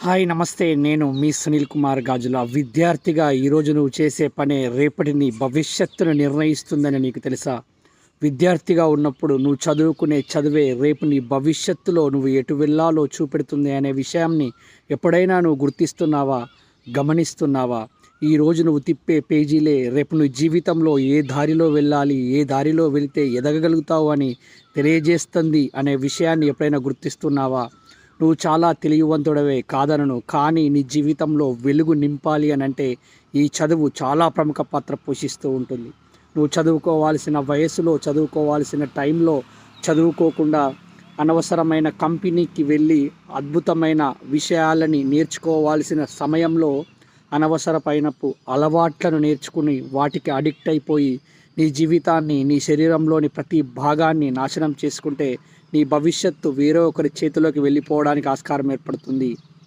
Hi నమస్తే. నేను మీ సునీల్ కుమార్ గాజుల. విద్యార్థిగా ఈరోజు నువ్వు చేసే పనే రేపటి నీ భవిష్యత్తును నిర్ణయిస్తుందని నీకు తెలుసా? విద్యార్థిగా ఉన్నప్పుడు నువ్వు చదువుకునే చదువే రేపు నీ భవిష్యత్తులో నువ్వు ఎటు వెళ్ళాలో చూపెడుతుంది అనే విషయాన్ని ఎప్పుడైనా నువ్వు గుర్తిస్తున్నావా? గమనిస్తున్నావా? ఈరోజు నువ్వు తిప్పే పేజీలే రేపు నువ్వు జీవితంలో ఏ దారిలో వెళ్ళాలి, ఏ దారిలో వెళితే ఎదగగలుగుతావు అని తెలియజేస్తుంది అనే విషయాన్ని ఎప్పుడైనా గుర్తిస్తున్నావా? నువ్వు చాలా తెలివివంతుడవే కాదనను, కానీ నీ జీవితంలో వెలుగు నింపాలి అని అంటే ఈ చదువు చాలా ప్రముఖ పాత్ర పోషిస్తూ ఉంటుంది. నువ్వు చదువుకోవాల్సిన వయసులో, చదువుకోవాల్సిన టైంలో చదువుకోకుండా అనవసరమైన కంపెనీకి వెళ్ళి అద్భుతమైన విషయాలని నేర్చుకోవాల్సిన సమయంలో అనవసరమైనపు అలవాట్లను నేర్చుకుని వాటికి అడిక్ట్ అయిపోయి నీ జీవితాన్ని, నీ శరీరంలోని ప్రతి భాగాన్ని నాశనం చేసుకుంటే నీ భవిష్యత్తు వేరే ఒకరి చేతిలోకి వెళ్ళిపోవడానికి ఆస్కారం ఏర్పడుతుంది.